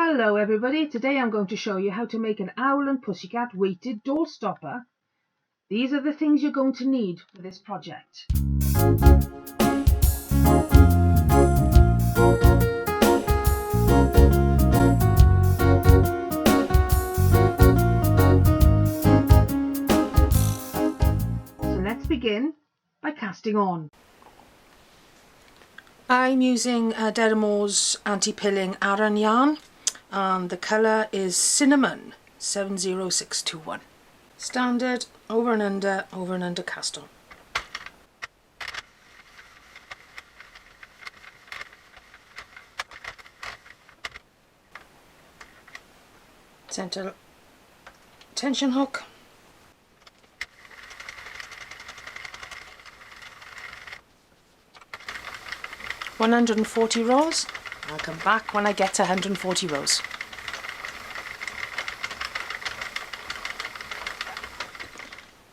Hello everybody, today I'm going to show you how to make an owl and pussycat weighted door stopper. These are the things you're going to need for this project. So let's begin by casting on. I'm using Deramaw's anti-pilling Aran yarn and the colour is Cinnamon 70621. Standard over and under cast on. Centre tension hook. $140 rows. I'll come back when I get to 140 rows.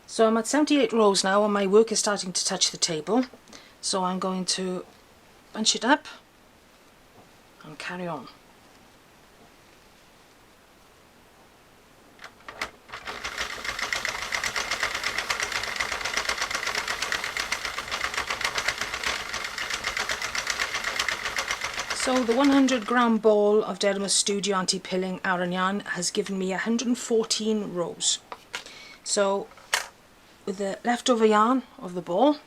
So I'm at 78 rows now and my work is starting to touch the table. So I'm going to bunch it up and carry on. So the 100-gram ball of Deramaw's Studio Anti-Pilling Aran yarn has given me 114 rows. So with the leftover yarn of the ball,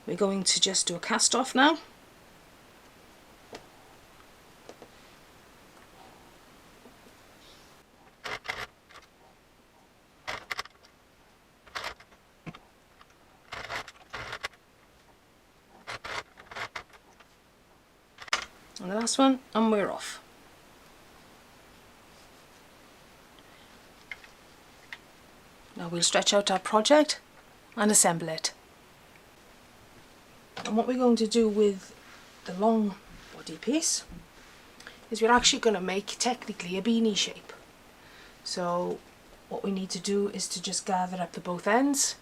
we're going to just do a cast off now. And the last one, and we're off. Now we'll stretch out our project and assemble it. And what we're going to do with the long body piece is we're actually going to make technically a beanie shape. So what we need to do is to just gather up the both ends,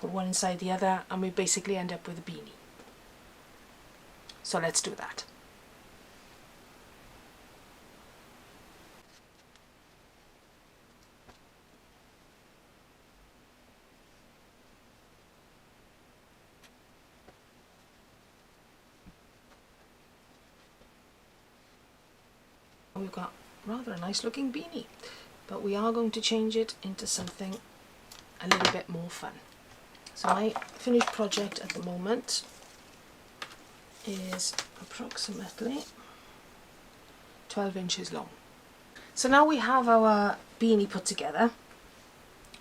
put one inside the other, and we basically end up with a beanie. So let's do that. We've got rather a nice looking beanie, but we are going to change it into something a little bit more fun. So my finished project at the moment is approximately 12 inches long. So now we have our beanie put together.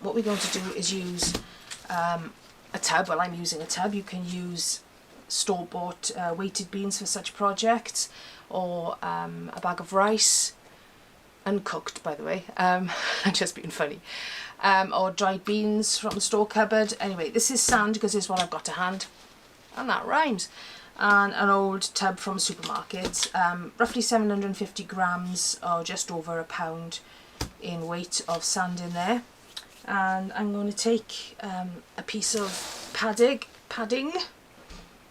What we're going to do is use a tub. Well, I'm using a tub. You can use store-bought weighted beans for such projects, or a bag of rice, uncooked by the way, I'm just being funny, or dried beans from the store cupboard. Anyway, this is sand because it's what I've got to hand, and that rhymes. And an old tub from a supermarket, roughly 750 grams or just over a pound in weight of sand in there. And I'm going to take a piece of padding,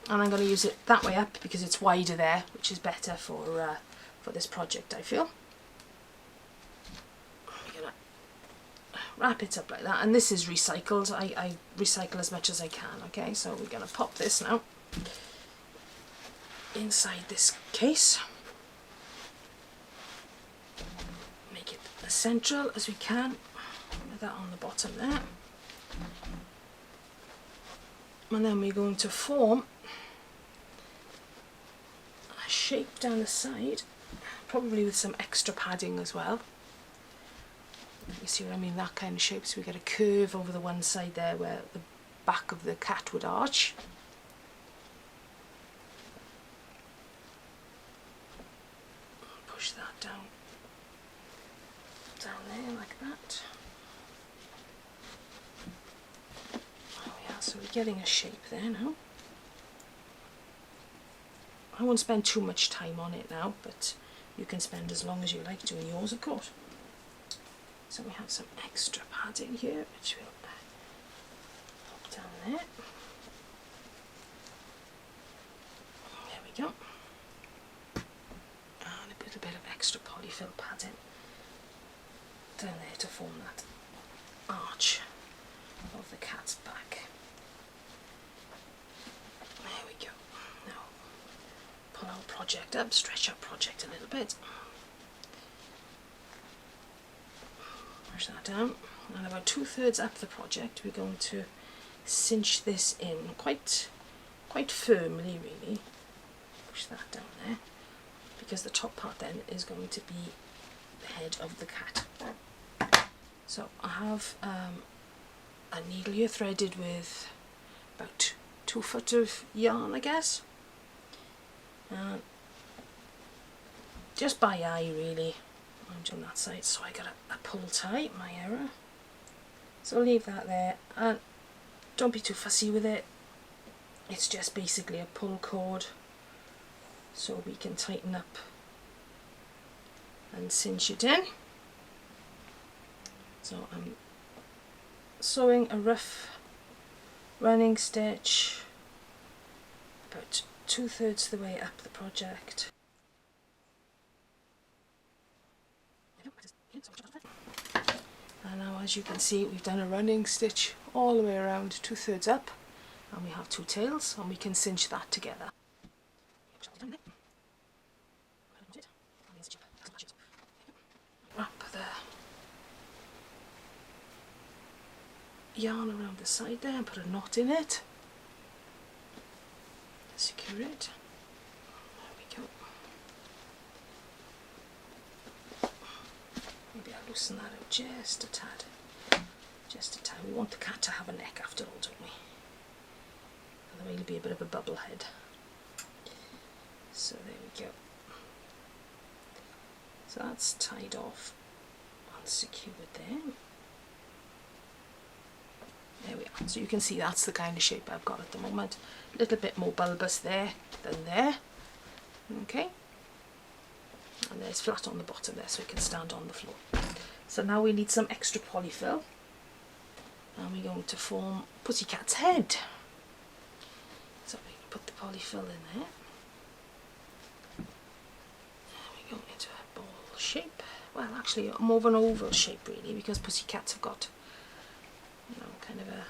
and I'm going to use it that way up because it's wider there, which is better for this project, I feel. I'm going to wrap it up like that, and this is recycled. I recycle as much as I can, okay? So we're going to pop this now inside this case. Make it as central as we can, with that on the bottom there. And then we're going to form a shape down the side, probably with some extra padding as well. You see what I mean, that kind of shape, so we get a curve over the one side there where the back of the cat would arch. Push that down there like that. So we're getting a shape there now. I won't spend too much time on it now, but you can spend as long as you like doing yours, of course. So we have some extra padding here, which we'll pop down there. There we go. And a little bit of extra polyfill padding down there to form that arch of the cat's back. There we go. Now pull our project up, stretch our project a little bit. Push that down, and about 2/3 up the project we're going to cinch this in quite firmly, really. Push that down there, because the top part then is going to be the head of the cat. So I have a needle here threaded with about 2 foot of yarn, I guess, and just by eye really. I'm doing that side, so I got a pull tie, my error. So I'll leave that there, and don't be too fussy with it. It's just basically a pull cord, so we can tighten up and cinch it in. So I'm sewing a rough running stitch about 2/3 the way up the project. And now, as you can see, we've done a running stitch all the way around 2/3 up, and we have 2 tails, and we can cinch that together. Wrap the yarn around the side there and put a knot in it. Secure it. There we go. Maybe I'll loosen that out just a tad. Just a tad. We want the cat to have a neck after all, don't we? Otherwise it'll be a bit of a bubble head. So there we go. So that's tied off and secured there. There we are. So you can see that's the kind of shape I've got at the moment. A little bit more bulbous there than there. Okay. And there's flat on the bottom there, so it can stand on the floor. So now we need some extra polyfill, and we're going to form Pussycat's head. So we can put the polyfill in there. And we go into a ball shape. Well, actually more of an oval shape really, because pussycats have got, you know, kind of a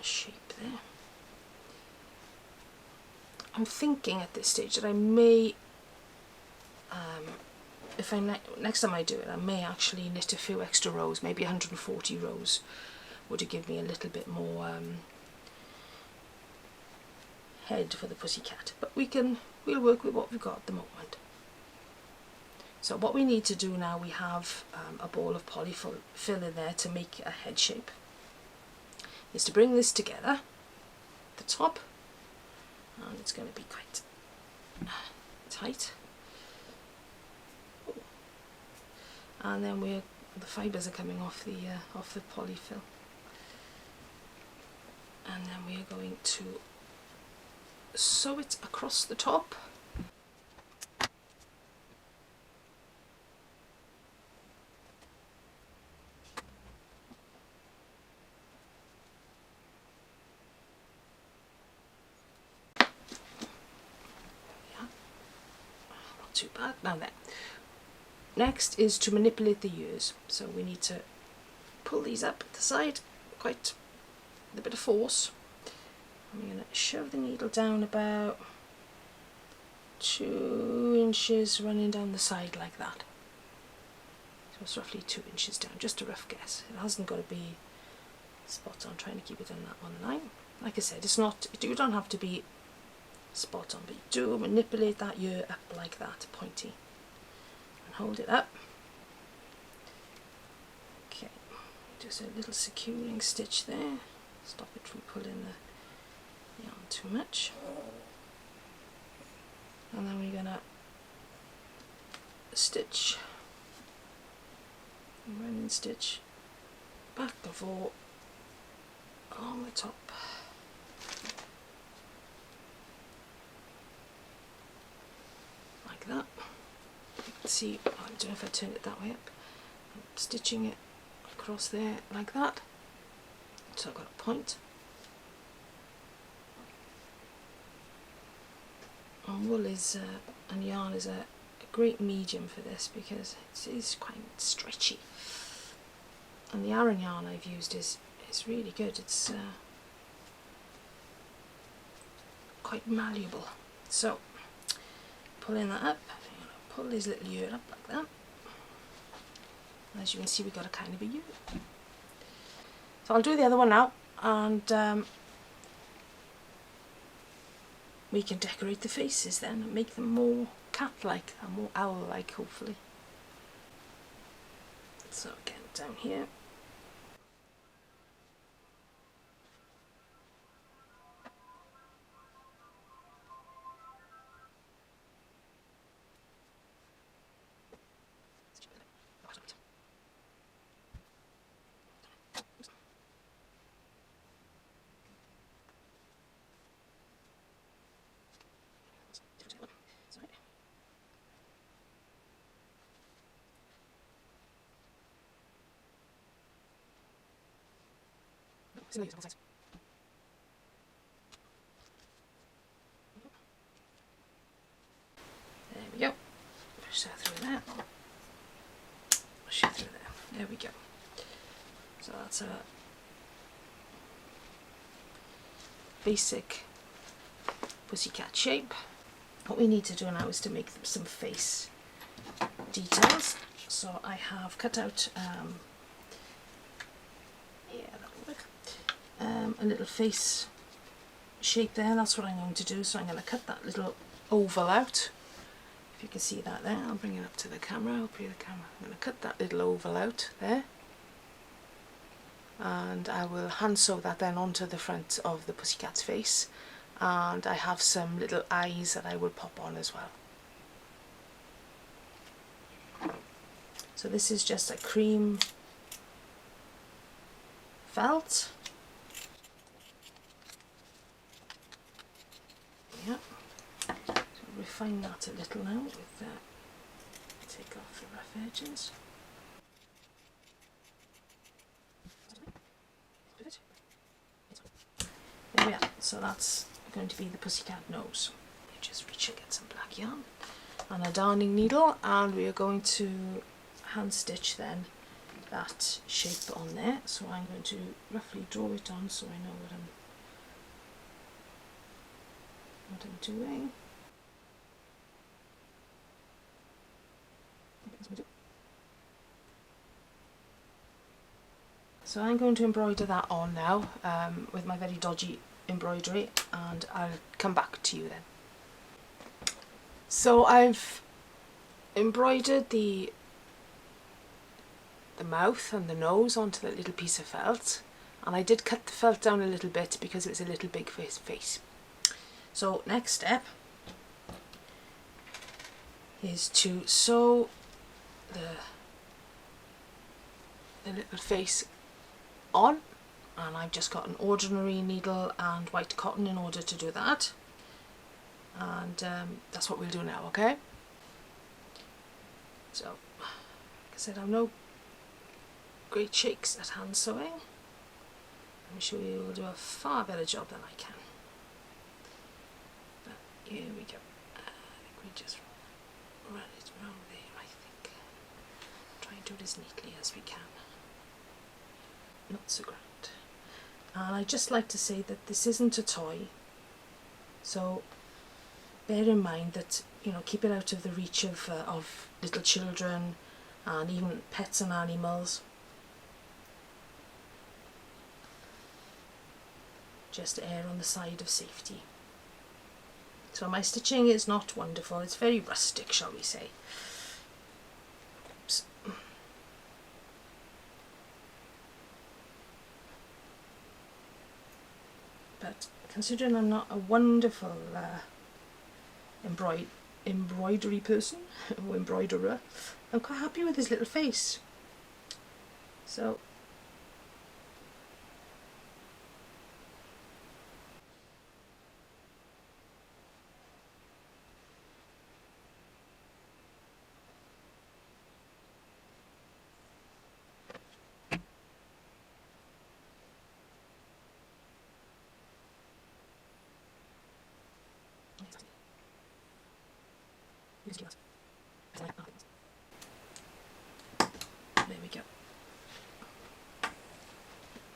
shape there. I'm thinking at this stage that I may, if next time I do it, I may actually knit a few extra rows, maybe 140 rows would give me a little bit more head for the pussycat. But we'll work with what we've got at the moment. So what we need to do now, we have a ball of polyfill in there to make a head shape, is to bring this together at the top, and it's going to be quite tight. And then the fibres are coming off the polyfill, and then we are going to sew it across the top. Yeah, not too bad. Now then, next is to manipulate the ears. So we need to pull these up at the side, quite with a bit of force. I'm going to shove the needle down about 2 inches, running down the side like that. So it's roughly 2 inches down, just a rough guess. It hasn't got to be spot on, trying to keep it in that one line. Like I said, it's not, you don't have to be spot on, but you do manipulate that ear up like that, pointy. Hold it up. Okay, just a little securing stitch there. Stop it from pulling the yarn too much. And then we're gonna stitch, running stitch back and forth along the top. Like that. You can see, I don't know if I turn it that way up, I'm stitching it across there like that, so I've got a point. And wool is, and yarn is a great medium for this because it is quite stretchy. And the Aran yarn I've used is really good. It's quite malleable. So pulling that up, I'm going to pull this little ear up like that. As you can see, we got a kind of a U. So I'll do the other one now, and we can decorate the faces then and make them more cat-like and more owl-like, hopefully. So again, down here. There we go. Push that through there. Push it through there. There we go. So that's a basic pussycat shape. What we need to do now is to make some face details. So I have cut out a little face shape there. That's what I'm going to do. So I'm going to cut that little oval out. If you can see that there, I'll bring it up to the camera. I'll bring the camera. I'm going to cut that little oval out there, and I will hand sew that then onto the front of the pussycat's face. And I have some little eyes that I will pop on as well. So this is just a cream felt. Yeah. So refine that a little now with take off the rough edges. There we are. So that's going to be the pussycat nose. You just reach and get some black yarn and a darning needle, and we are going to hand stitch then that shape on there. So I'm going to roughly draw it on so I know what I'm doing. So I'm going to embroider that on now with my very dodgy embroidery, and I'll come back to you then. So I've embroidered the mouth and the nose onto that little piece of felt, and I did cut the felt down a little bit because it was a little big for his face. So next step is to sew the little face on, and I've just got an ordinary needle and white cotton in order to do that, and that's what we'll do now, okay? So, like I said, I'm no great shakes at hand sewing. I'm sure you will do a far better job than I can. But here we go. I think we just run it around there, I think. Try and do it as neatly as we can. Not so grand. And I'd just like to say that this isn't a toy, so bear in mind that, you know, keep it out of the reach of little children and even pets and animals. Just err on the side of safety. So my stitching is not wonderful, it's very rustic, shall we say. Oops. But considering I'm not a wonderful embroidery person or embroiderer, I'm quite happy with his little face. So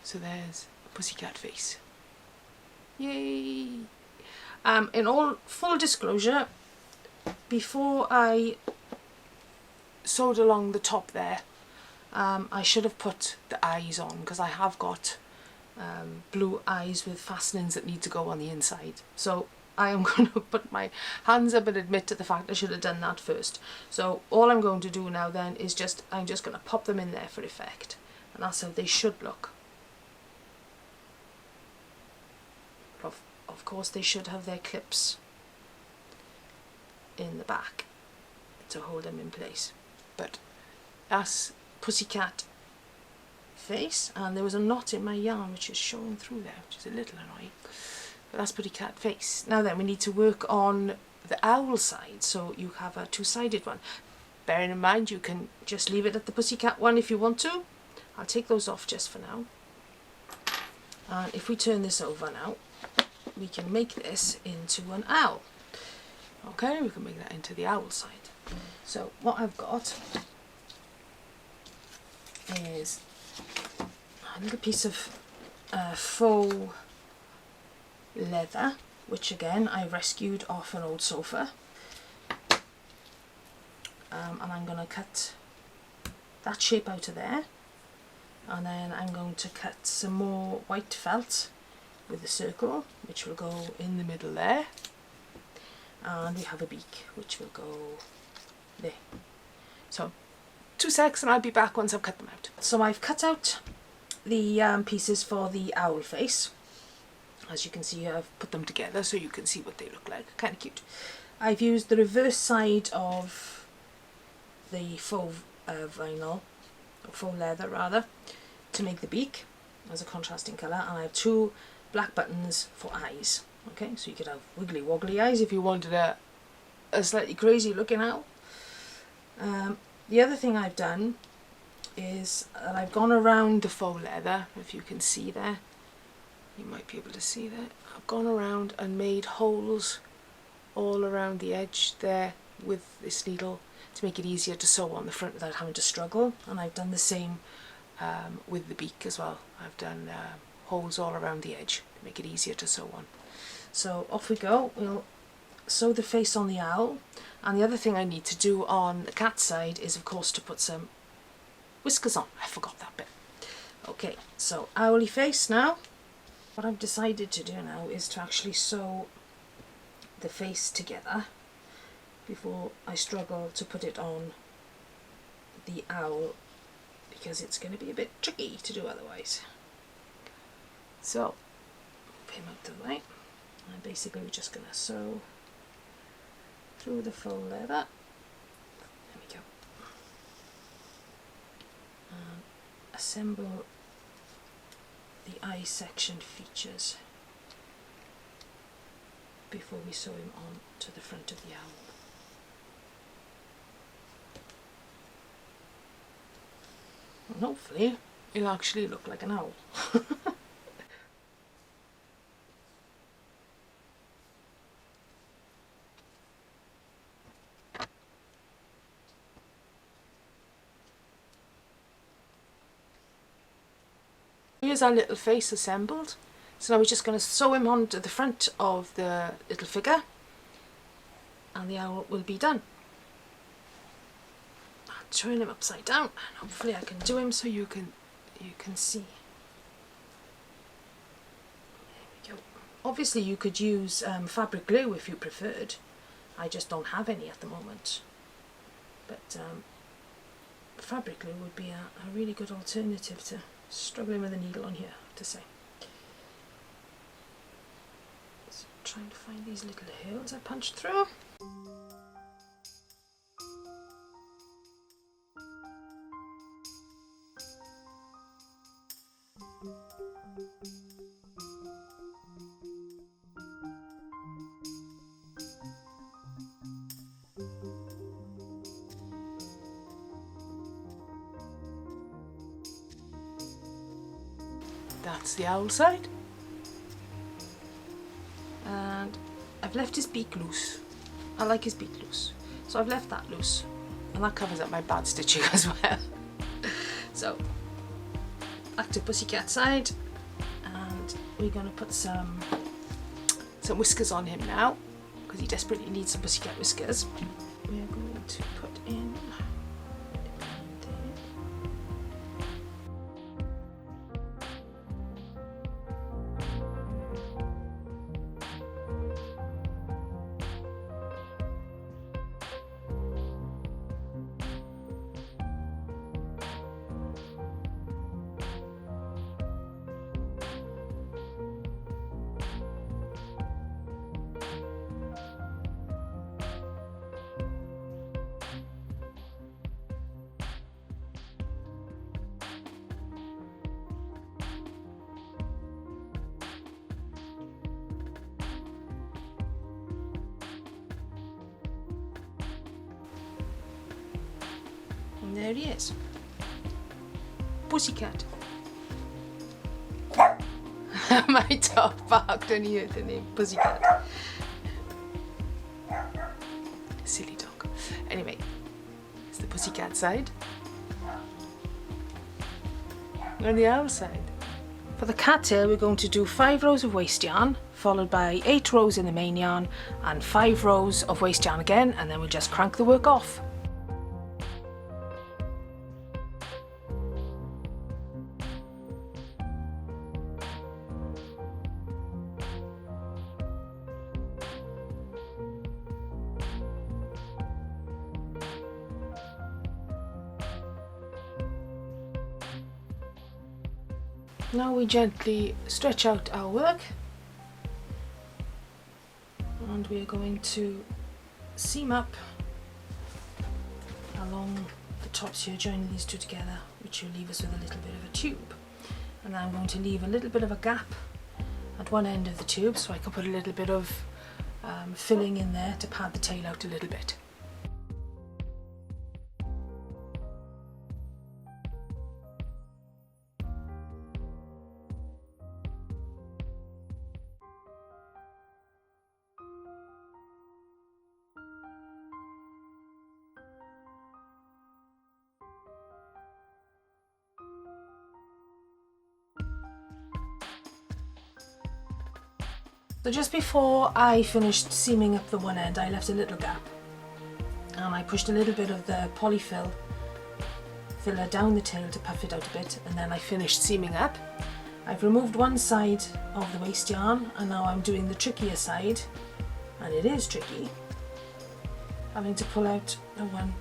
So there's a pussycat face. Yay! In all full disclosure, before I sewed along the top there, I should have put the eyes on, because I have got blue eyes with fastenings that need to go on the inside. So I am going to put my hands up and admit to the fact I should have done that first. So all I'm going to do now then is I'm just going to pop them in there for effect, and that's how they should look. Of course they should have their clips in the back to hold them in place. But that's pussycat face, and there was a knot in my yarn which is showing through there, which is a little annoying. But that's pussycat face. Now then, we need to work on the owl side, so you have a two-sided one. Bearing in mind you can just leave it at the pussycat one if you want to. I'll take those off just for now. And if we turn this over now, we can make this into an owl. Okay, we can make that into the owl side. So what I've got is a little piece of faux leather, which again I rescued off an old sofa, and I'm going to cut that shape out of there, and then I'm going to cut some more white felt with a circle which will go in the middle there, and we have a beak which will go there. So 2 secs and I'll be back once I've cut them out. So I've cut out the pieces for the owl face. As you can see, I've put them together so you can see what they look like. Kind of cute. I've used the reverse side of the faux vinyl, or faux leather rather, to make the beak as a contrasting colour, and I have 2 black buttons for eyes. Okay, so you could have wiggly woggly eyes if you wanted a slightly crazy looking owl. The other thing I've done is that I've gone around the faux leather, if you can see there. You might be able to see that. I've gone around and made holes all around the edge there with this needle to make it easier to sew on the front without having to struggle. And I've done the same with the beak as well. I've done holes all around the edge to make it easier to sew on. So off we go. We'll sew the face on the owl, and the other thing I need to do on the cat side is of course to put some whiskers on. I forgot that bit. Okay, so owly face now. What I've decided to do now is to actually sew the face together before I struggle to put it on the owl, because it's going to be a bit tricky to do otherwise. So, put him out the way, and basically we're just going to sew through the faux leather. There we go. And assemble the eye section features before we sew him on to the front of the owl. And hopefully he'll actually look like an owl. Here's our little face assembled. So now we're just going to sew him onto the front of the little figure, and the owl will be done. I'll turn him upside down, and hopefully I can do him so you can see. There we go. Obviously you could use fabric glue if you preferred. I just don't have any at the moment. But fabric glue would be a really good alternative to struggling with a needle on here, I have to say. So trying to find these little holes I punched through. That's the owl side, and I've left his beak loose. I like his beak loose, so I've left that loose, and that covers up my bad stitching as well. So back to Pussycat side, and we're going to put some whiskers on him now because he desperately needs some Pussycat whiskers. We are going to put in and there he is. Pussycat. My dog barked and he heard the name Pussycat. Silly dog. Anyway, it's the Pussycat side. On the other side. For the cat tail, we're going to do 5 rows of waste yarn, followed by 8 rows in the main yarn and 5 rows of waste yarn again, and then we'll just crank the work off. Now we gently stretch out our work, and we are going to seam up along the tops here, joining these two together, which will leave us with a little bit of a tube. And I'm going to leave a little bit of a gap at one end of the tube so I can put a little bit of filling in there to pad the tail out a little bit. So just before I finished seaming up the one end, I left a little gap, and I pushed a little bit of the polyfill filler down the tail to puff it out a bit, and then I finished seaming up. I've removed one side of the waste yarn, and now I'm doing the trickier side, and it is tricky, having to pull out the one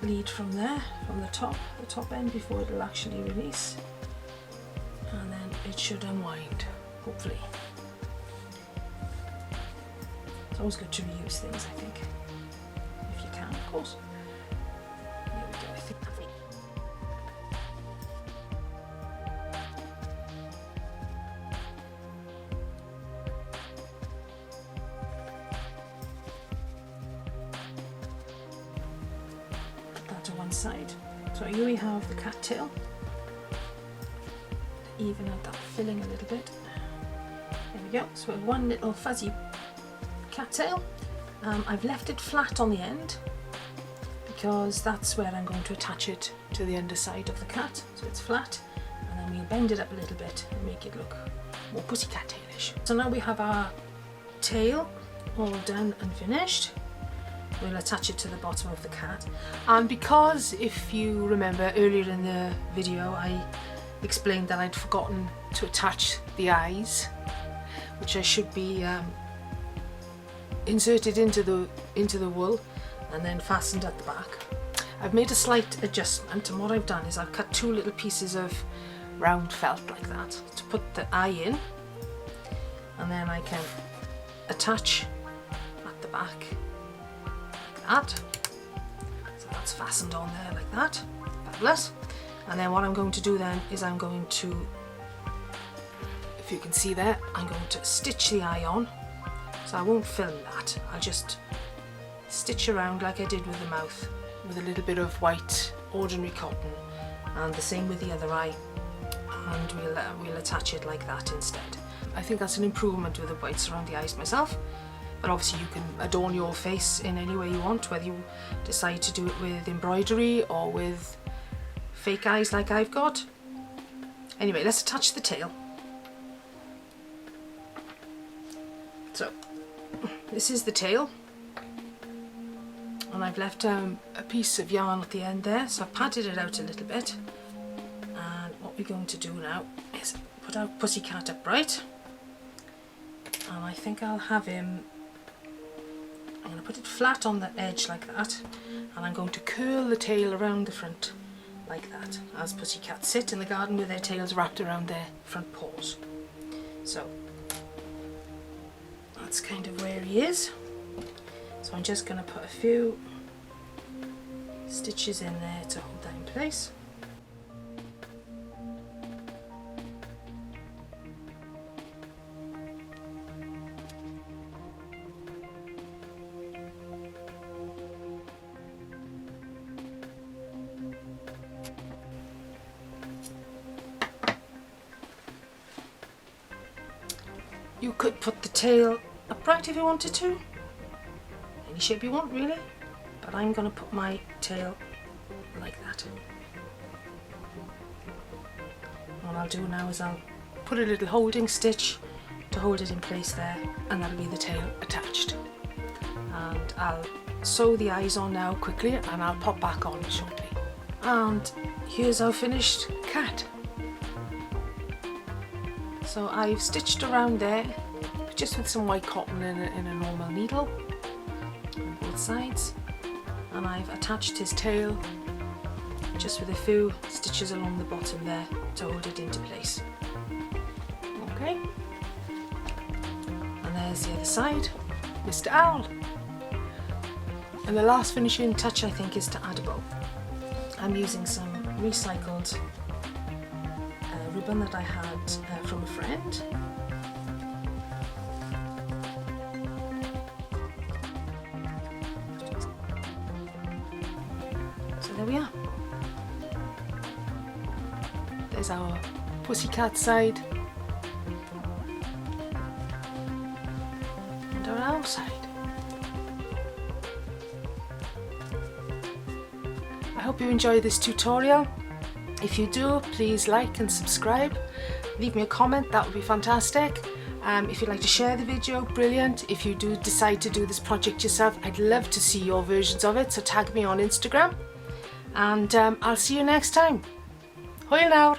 lead from there, from the top end, before it will actually release, and then it should unwind, hopefully. It's always good to reuse things, I think, if you can, of course. There we go, I think that's it. Put that to one side. So here we have the cat tail. Even out that filling a little bit. There we go. So we have one little fuzzy cat tail. I've left it flat on the end because that's where I'm going to attach it to the underside of the cat, so it's flat, and then we'll bend it up a little bit and make it look more pussycat tailish. So now we have our tail all done and finished. We'll attach it to the bottom of the cat, and because, if you remember earlier in the video, I explained that I'd forgotten to attach the eyes, which I should be inserted into the wool and then fastened at the back. I've made a slight adjustment, and what I've done is I've cut 2 little pieces of round felt like that to put the eye in, and then I can attach at the back like that. So that's fastened on there like that. Fabulous. And then what I'm going to do then is I'm going to, if you can see there, I'm going to stitch the eye on. So I won't film that, I'll just stitch around like I did with the mouth, with a little bit of white ordinary cotton, and the same with the other eye, and we'll attach it like that instead. I think that's an improvement with the whites around the eyes myself, but obviously you can adorn your face in any way you want, whether you decide to do it with embroidery or with fake eyes like I've got. Anyway, let's attach the tail. So this is the tail, and I've left a piece of yarn at the end there, so I've padded it out a little bit. And what we're going to do now is put our Pussycat upright, and I think I'll have him, I'm going to put it flat on the edge like that, and I'm going to curl the tail around the front like that, as pussycats sit in the garden with their tails wrapped around their front paws. So that's kind of where he is. So I'm just going to put a few stitches in there to hold that in place. You could put the tail upright if you wanted to, any shape you want really, but I'm going to put my tail like that. What I'll do now is I'll put a little holding stitch to hold it in place there, and that'll be the tail attached. And I'll sew the eyes on now quickly, and I'll pop back on shortly. And here's our finished cat. So I've stitched around there just with some white cotton in a normal needle on both sides, and I've attached his tail just with a few stitches along the bottom there to hold it into place. Okay, and there's the other side, Mr. Owl. And the last finishing touch I think is to add a bow. I'm using some recycled ribbon that I had from a friend. So there we are. There's our pussycat side and our owl side. I hope you enjoy this tutorial. If you do, please like and subscribe. Leave me a comment, that would be fantastic. If you'd like to share the video, brilliant. If you do decide to do this project yourself, I'd love to see your versions of it, so tag me on Instagram. And I'll see you next time. Hwyl nawr!